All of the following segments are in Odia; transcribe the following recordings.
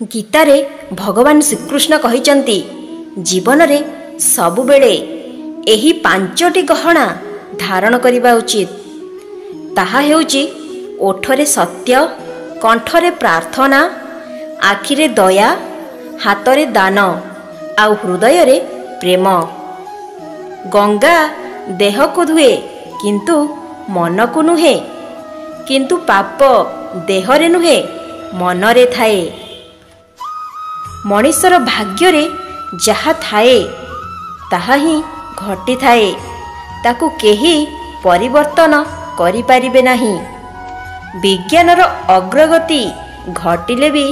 गीतारे भगवान श्रीकृष्ण कहिचंती जीवन रे सबुबेले एही पांचटी गहना धारण करिबा उचित। ताहा हेउची ओठरे सत्य, कंठरे प्रार्थना, आखिरे दया, हातरे दान, आउ हृदय रे प्रेम। गंगा देह को धुए किंतु मन को नुहे, किंतु पाप देहरे नुहे मनरे थाए। मनीषर भाग्य रे जहा थाए ताहा ही घटी थाए, ताकू केही परिवर्तन करि पारिबे नाही। विज्ञानर अग्रगति घटिले भी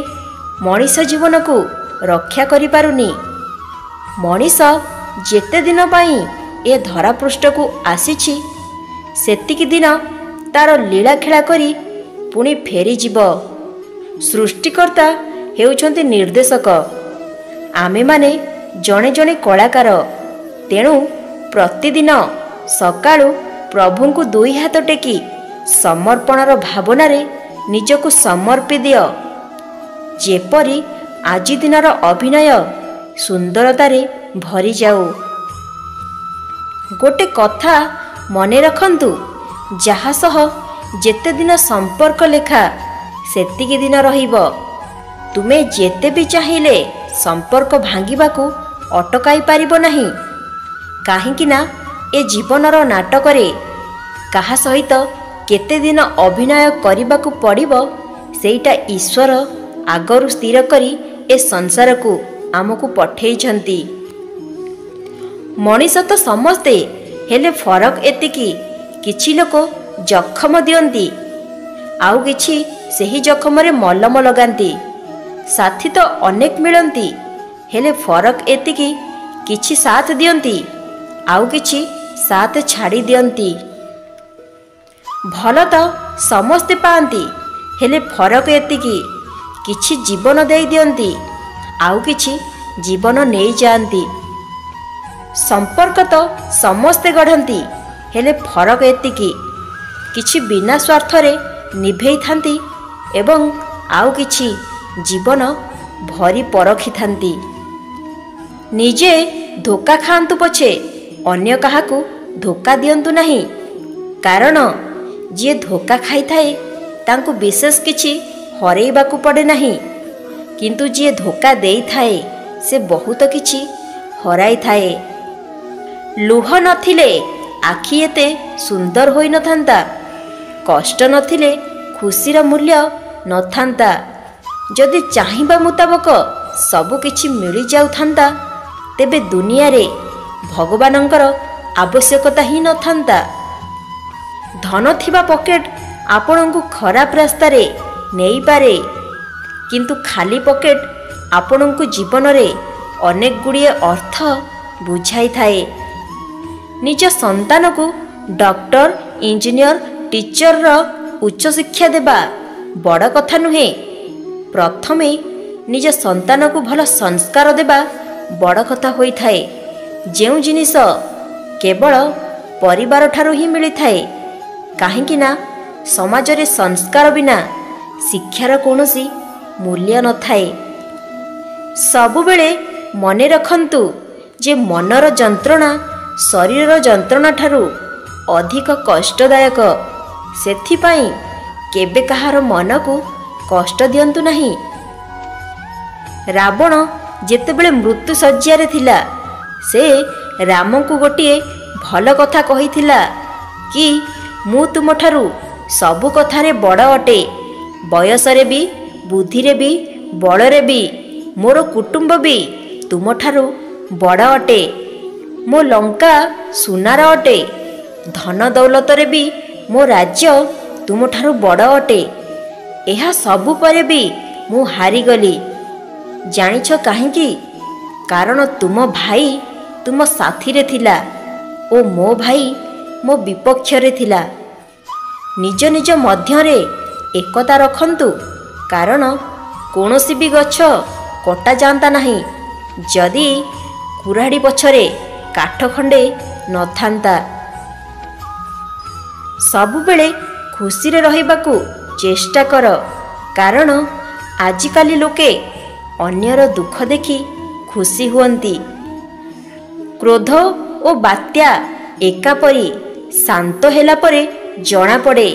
मनीष जीवन को रक्षा करि पारुनी। मनीष जेते दिन पाई ए धरापृष्ठ को आसीछि सेतिकी दिन तार लीला खेला करी पुणी फेरी जीव। सृष्टिकर्ता हेउछन्ति निर्देशक, आमे माने जणे जणे कलाकार। तेणु प्रतिदिन सकाळु प्रभुंकु दुई हाथ टेकी समर्पणर भावना रे निजको समर्पी दियो, जेपरी आजि दिनर अभिनय सुंदरतारे भरी जाऊ। गोटे कथा मने रखंतु, जहा सह जेते दिन संपर्क लेखा सेतिकी दिन रहिब। तुमे जेते भी चाहिए संपर्क भांगिबाकू अटकाई पारिबो नाही, काहेकि ना ए जीवनर नाटक रे काहा सहित केते दिन अभिनय करिबाकू पड़िबो सेईटा ईश्वर आगरु स्थिर करी ए संसार को आमको पठेइछंती। मनीष तो समस्ते, हेले फरक एतिकी किछि लोक जखम दियंती, आउ किछि सेही जखम रे मलम लगांती। साथी तो अनेक मिलती, हेले फरक एतिकी किछि साथ दियंती, आउ किछि साथ छाड़ी दियंती। भल तो समस्ते पाती, हेले फरक एतिकी किछि जीवन दे दियंती, आउ किछि जीवन नहीं जाती। संपर्क तो समस्ते गढ़ंती, हेले फरक एतिकी किछि बिना स्वार्थ रे निभेई थांती एवं आउ किछि जीवन भरी परखी थांती। निजे धोखा खांतु पछे अन्य काहाकू धोखा दियंतु नहीं, कारण जे धोखा खाई थाए तांकू विशेष किछि हरेइबाकू पड़े नहीं, किंतु जे धोखा देई थाए से बहुत किछि हराई थाए। लुह नथिले आखि एते सुंदर होई नथांता, कष्ट नथिले खुशीर मूल्य नथांता। जदि चाहिबा मुताबक सबु किछि मिली जाउथांता तेबे दुनिया रे भगवानंकर आवश्यकता ही नथांता। धन थिबा पॉकेट आपणंकु खराब रास्ता रे नेई पारे, किंतु खाली पॉकेट आपणंकु जीवन रे अनेक गुड़िए अर्थ बुझाई थाए। निज संतान को डॉक्टर, इंजीनियर, टीचर रो उच्च शिक्षा देबा बड़ कथा नुहे। प्रथमे निज संतान को भल संस्कार देबा बड़ कथा होई थाए। जेउ जिनिस केवल परिवार ठारू ही मिली थाए, काहेकि ना समाज रे संस्कार बिना शिक्षार कोनोसी मूल्य न थाए। सबुबेले मने रखंतु जे मनर जंत्रणा शरीर जंत्रणा ठारू अधिक कष्टदायक। सेथिपाई केबे कहार मन को कष्ट दियंतु नहीं। रावण जेतेबेले मृत्यु सज्जार थिला, से राम को गोटिए भल कथा कहिथिला कि मु तुम ठारू सबु कथारे बड़ अटे, बयस रे भी, बुद्धि रे भी, बल रे भी, मोर कुटुंब भी तुम ठारू बड़ अटे। मो लंका सुनार अटे, धन दौलत रे भी मो राज्य तुम ठारू बड़ अटे। एहा सबु परे भी मु हारी गली। जानिछ काहेकि? कारण तुम भाई तुम साथी रे थिला ओ मो भाई मो विपक्ष रे थिला। निज निज मध्य रे एकता रखंतु, कारण कोनोसी भी गछ कटा जानता नहीं जदि कुराड़ी पछरे काठ खंडे नथांता। सबुबेले खुशी रे रहिबाकू चेष्टा कर, कारण आजिकाली लोके ଅନ୍ୟର ଦୁଃଖ ଦେଖି ଖୁସି ହୁଅନ୍ତି। କ୍ରୋଧ ଓ ବାତ୍ୟା ଏକାପରି ଶାନ୍ତ ହେଲା ପରେ ଜଣାପଡ଼େ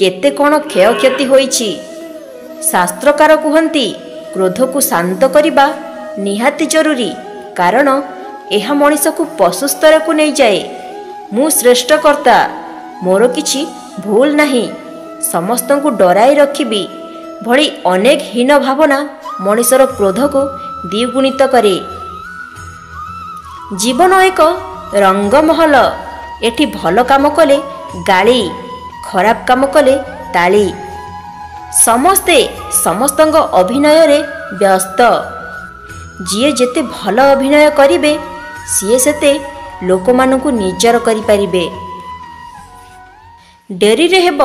କେତେ କ'ଣ କ୍ଷୟକ୍ଷତି ହୋଇଛି। ଶାସ୍ତ୍ରକାର କୁହନ୍ତି କ୍ରୋଧକୁ ଶାନ୍ତ କରିବା ନିହାତି ଜରୁରୀ, କାରଣ ଏହା ମଣିଷକୁ ପଶୁ ସ୍ତରକୁ ନେଇଯାଏ। ମୁଁ ଶ୍ରେଷ୍ଠ କର୍ତ୍ତା, ମୋର କିଛି ଭୁଲ ନାହିଁ, ସମସ୍ତଙ୍କୁ ଡରାଇ ରଖିବି ଭଳି ଅନେକ ହୀନ ଭାବନା ମଣିଷର କ୍ରୋଧକୁ ଦ୍ୱିଗୁଣିତ କରେ। ଜୀବନ ଏକ ରଙ୍ଗମହଲ। ଏଠି ଭଲ କାମ କଲେ ଗାଳି, ଖରାପ କାମ କଲେ ତାଳି। ସମସ୍ତେ ସମସ୍ତଙ୍କ ଅଭିନୟରେ ବ୍ୟସ୍ତ। ଯିଏ ଯେତେ ଭଲ ଅଭିନୟ କରିବେ ସିଏ ସେତେ ଲୋକମାନଙ୍କୁ ନିଜର କରିପାରିବେ। ଡେରିରେ ହେବ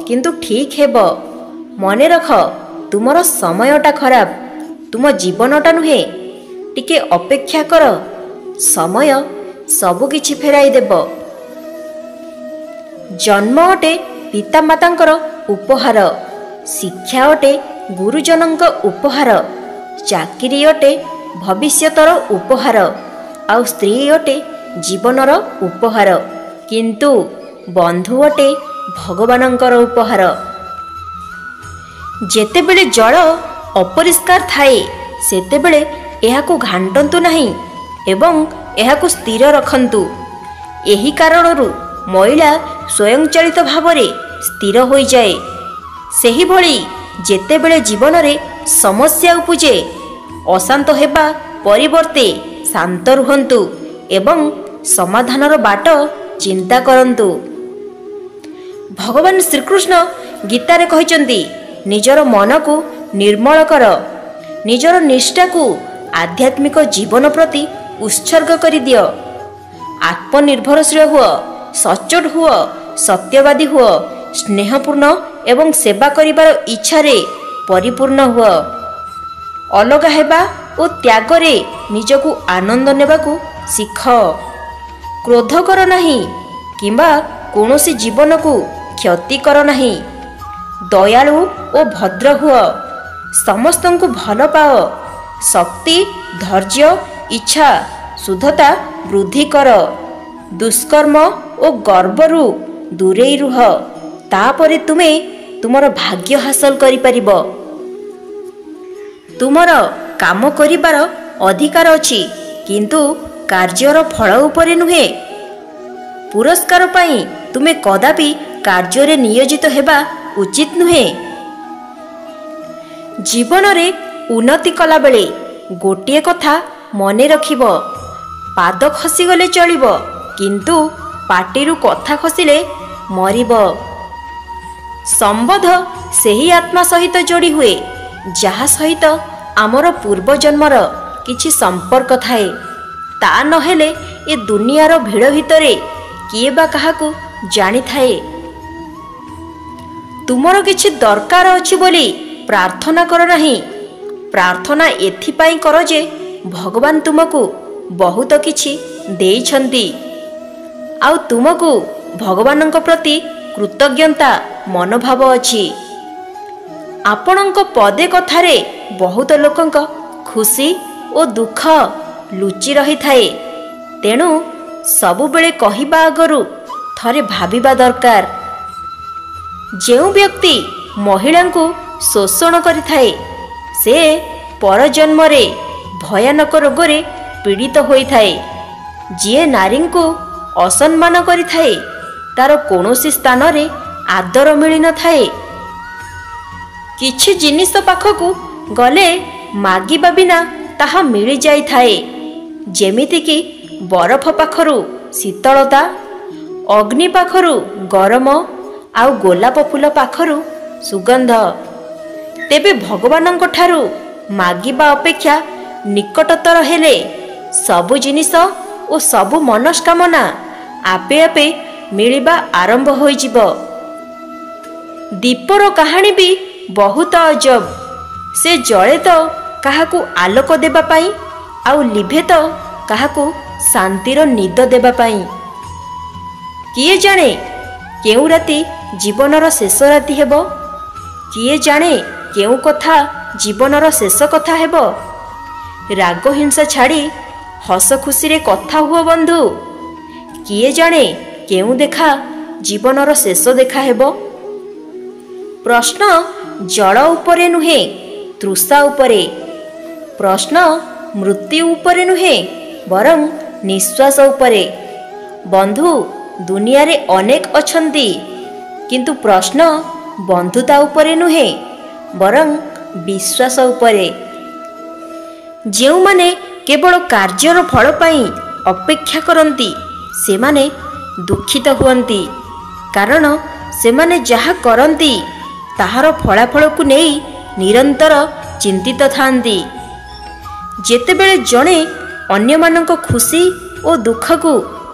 କିନ୍ତୁ ଠିକ୍ ହେବ। ମନେ ରଖ, ତୁମର ସମୟଟା ଖରାପ, ତୁମ ଜୀବନଟା ନୁହେଁ। ଟିକେ ଅପେକ୍ଷା କର, ସମୟ ସବୁକିଛି ଫେରାଇ ଦେବ। ଜନ୍ମ ଅଟେ ପିତାମାତାଙ୍କର ଉପହାର, ଶିକ୍ଷା ଅଟେ ଗୁରୁଜନଙ୍କ ଉପହାର, ଚାକିରି ଅଟେ ଭବିଷ୍ୟତର ଉପହାର, ଆଉ ସ୍ତ୍ରୀ ଅଟେ ଜୀବନର ଉପହାର, କିନ୍ତୁ ବନ୍ଧୁ ଅଟେ ଭଗବାନଙ୍କର ଉପହାର। ଯେତେବେଳେ ଜଳ ଅପରିଷ୍କାର ଥାଏ ସେତେବେଳେ ଏହାକୁ ଘାଣ୍ଟନ୍ତୁ ନାହିଁ ଏବଂ ଏହାକୁ ସ୍ଥିର ରଖନ୍ତୁ। ଏହି କାରଣରୁ ମଇଳା ସ୍ୱୟଂଚାଳିତ ଭାବରେ ସ୍ଥିର ହୋଇଯାଏ। ସେହିଭଳି ଯେତେବେଳେ ଜୀବନରେ ସମସ୍ୟା ଉପୁଜେ, ଅଶାନ୍ତ ହେବା ପରିବର୍ତ୍ତେ ଶାନ୍ତ ରୁହନ୍ତୁ ଏବଂ ସମାଧାନର ବାଟ ଚିନ୍ତା କରନ୍ତୁ। ଭଗବାନ ଶ୍ରୀକୃଷ୍ଣ ଗୀତାରେ କହିଛନ୍ତି, ନିଜର ମନକୁ ନିର୍ମଳ କର, ନିଜର ନିଷ୍ଠାକୁ ଆଧ୍ୟାତ୍ମିକ ଜୀବନ ପ୍ରତି ଉତ୍ସର୍ଗ କରିଦିଅ। ଆତ୍ମନିର୍ଭରଶୀଳ ହୁଅ, ସଚ୍ଚୋଟ ହୁଅ, ସତ୍ୟବାଦୀ ହୁଅ, ସ୍ନେହପୂର୍ଣ୍ଣ ଏବଂ ସେବା କରିବାର ଇଚ୍ଛାରେ ପରିପୂର୍ଣ୍ଣ ହୁଅ। ଅଲଗା ହେବା ଓ ତ୍ୟାଗରେ ନିଜକୁ ଆନନ୍ଦ ନେବାକୁ ଶିଖ। କ୍ରୋଧ କର ନାହିଁ କିମ୍ବା କୌଣସି ଜୀବନକୁ କ୍ଷତି କର ନାହିଁ। ଦୟାଳୁ ଓ ଭଦ୍ର ହୁଅ, ସମସ୍ତଙ୍କୁ ଭଲ ପାଅ। ଶକ୍ତି, ଧୈର୍ଯ୍ୟ, ଇଚ୍ଛା, ଶୁଦ୍ଧତା ବୃଦ୍ଧି କର। ଦୁଷ୍କର୍ମ ଓ ଗର୍ବରୁ ଦୂରେଇ ରୁହ, ତାପରେ ତୁମେ ତୁମର ଭାଗ୍ୟ ହାସଲ କରିପାରିବ। ତୁମର କାମ କରିବାର ଅଧିକାର ଅଛି, କିନ୍ତୁ କାର୍ଯ୍ୟର ଫଳ ଉପରେ ନୁହେଁ। ପୁରସ୍କାର ପାଇଁ ତୁମେ କଦାପି କାର୍ଯ୍ୟରେ ନିୟୋଜିତ ହେବା ଉଚିତ ନୁହେଁ। ଜୀବନରେ ଉନ୍ନତି କଲାବେଳେ ଗୋଟିଏ କଥା ମନେ ରଖିବ, ପାଦ ଖସିଗଲେ ଚଳିବ, କିନ୍ତୁ ପାଟିରୁ କଥା ଖସିଲେ ମରିବ। ସମ୍ବନ୍ଧ ସେହି ଆତ୍ମା ସହିତ ଯୋଡ଼ି ହୁଏ ଯାହା ସହିତ ଆମର ପୂର୍ବଜନ୍ମର କିଛି ସମ୍ପର୍କ ଥାଏ। ତା ନହେଲେ ଏ ଦୁନିଆର ଭିଡ଼ ଭିତରେ କିଏ ବା କାହାକୁ ଜାଣିଥାଏ। ତୁମର କିଛି ଦରକାର ଅଛି ବୋଲି ପ୍ରାର୍ଥନା କର ନାହିଁ। ପ୍ରାର୍ଥନା ଏଥିପାଇଁ କର ଯେ ଭଗବାନ ତୁମକୁ ବହୁତ କିଛି ଦେଇଛନ୍ତି, ଆଉ ତୁମକୁ ଭଗବାନଙ୍କ ପ୍ରତି କୃତଜ୍ଞତା ମନୋଭାବ ଅଛି। ଆପଣଙ୍କ ପଦେ କଥାରେ ବହୁତ ଲୋକଙ୍କ ଖୁସି ଓ ଦୁଃଖ ଲୁଚି ରହିଥାଏ। ତେଣୁ ସବୁବେଳେ କହିବା ଆଗରୁ ଥରେ ଭାବିବା ଦରକାର। ଯେଉଁ ବ୍ୟକ୍ତି ମହିଳାଙ୍କୁ ଶୋଷଣ କରିଥାଏ ସେ ପରଜନ୍ମରେ ଭୟାନକ ରୋଗରେ ପୀଡ଼ିତ ହୋଇଥାଏ। ଯିଏ ନାରୀଙ୍କୁ ଅସମ୍ମାନ କରିଥାଏ ତାର କୌଣସି ସ୍ଥାନରେ ଆଦର ମିଳିନଥାଏ। କିଛି ଜିନିଷ ପାଖକୁ ଗଲେ ମାଗିବା ବିନା ତାହା ମିଳିଯାଇଥାଏ, ଯେମିତିକି ବରଫ ପାଖରୁ ଶୀତଳତା, ଅଗ୍ନି ପାଖରୁ ଗରମ, ଆଉ ଗୋଲାପ ଫୁଲ ପାଖରୁ ସୁଗନ୍ଧ। ତେବେ ଭଗବାନଙ୍କ ଠାରୁ ମାଗିବା ଅପେକ୍ଷା ନିକଟତର ହେଲେ ସବୁ ଜିନିଷ ଓ ସବୁ ମନସ୍କାମନା ଆପେ ଆପେ ମିଳିବା ଆରମ୍ଭ ହୋଇଯିବ। ଦୀପର କାହାଣୀ ବି ବହୁତ ଅଜବ। ସେ ଜଳେ ତ କାହାକୁ ଆଲୋକ ଦେବା ପାଇଁ, ଆଉ ଲିଭେ ତ କାହାକୁ ଶାନ୍ତିର ନିଦ ଦେବା ପାଇଁ। କିଏ ଜାଣେ କେଉଁ ରାତି ଜୀବନର ଶେଷ ରାତି ହେବ? କିଏ ଜାଣେ କେଉଁ କଥା ଜୀବନର ଶେଷ କଥା ହେବ। ରାଗ ହିଂସା ଛାଡ଼ି ହସ ଖୁସିରେ କଥା ହୁଅ ବନ୍ଧୁ। କିଏ ଜାଣେ କେଉଁ ଦେଖା ଜୀବନର ଶେଷ ଦେଖା ହେବ। ପ୍ରଶ୍ନ ଜଳ ଉପରେ ନୁହେଁ, ତୃଷା ଉପରେ। ପ୍ରଶ୍ନ ମୃତ୍ୟୁ ଉପରେ ନୁହେଁ, ବରଂ ନିଶ୍ୱାସ ଉପରେ। ବନ୍ଧୁ ଦୁନିଆରେ ଅନେକ ଅଛନ୍ତି, କିନ୍ତୁ ପ୍ରଶ୍ନ ବନ୍ଧୁତା ଉପରେ ନୁହେଁ, ବରଂ ବିଶ୍ୱାସ ଉପରେ। ଯେଉଁମାନେ କେବଳ କାର୍ଯ୍ୟର ଫଳ ପାଇଁ ଅପେକ୍ଷା କରନ୍ତି ସେମାନେ ଦୁଃଖିତ ହୁଅନ୍ତି, କାରଣ ସେମାନେ ଯାହା କରନ୍ତି ତାହାର ଫଳାଫଳକୁ ନେଇ ନିରନ୍ତର ଚିନ୍ତିତ ଥାନ୍ତି। ଯେତେବେଳେ ଜଣେ ଅନ୍ୟମାନଙ୍କ ଖୁସି ଓ ଦୁଃଖକୁ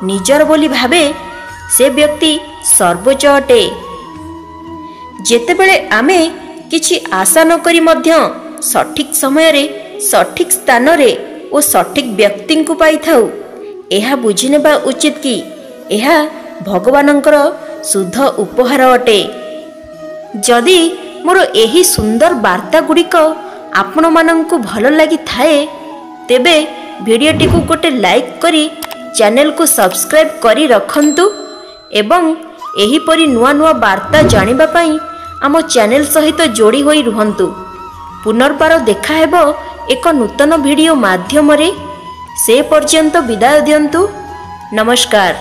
ନିଜର ବୋଲି ଭାବେ ସେ ବ୍ୟକ୍ତି ସର୍ବୋଚ୍ଚ ଅଟେ। ଯେତେବେଳେ ଆମେ କିଛି ଆଶା ନ କରି ମଧ୍ୟ ସଠିକ୍ ସମୟରେ ସଠିକ୍ ସ୍ଥାନରେ ଓ ସଠିକ୍ ବ୍ୟକ୍ତିଙ୍କୁ ପାଇଥାଉ, ଏହା ବୁଝିନେବା ଉଚିତ କି ଏହା ଭଗବାନଙ୍କର ଶୁଦ୍ଧ ଉପହାର ଅଟେ। ଯଦି ମୋର ଏହି ସୁନ୍ଦର ବାର୍ତ୍ତା ଗୁଡ଼ିକ ଆପଣମାନଙ୍କୁ ଭଲ ଲାଗିଥାଏ, ତେବେ ଭିଡ଼ିଓଟିକୁ ଗୋଟେ ଲାଇକ୍ କରି ଚ୍ୟାନେଲକୁ ସବସ୍କ୍ରାଇବ୍ କରି ରଖନ୍ତୁ ଏବଂ ଏହିପରି ନୂଆ ନୂଆ ବାର୍ତ୍ତା ଜାଣିବା ପାଇଁ ଆମ ଚ୍ୟାନେଲ ସହିତ ଯୋଡ଼ି ହୋଇ ରୁହନ୍ତୁ। ପୁନର୍ବାର ଦେଖା ହେବ ଏକ ନୂତନ ଭିଡ଼ିଓ ମାଧ୍ୟମରେ। ସେ ପର୍ଯ୍ୟନ୍ତ ବିଦାୟ ଦିଅନ୍ତୁ। ନମସ୍କାର।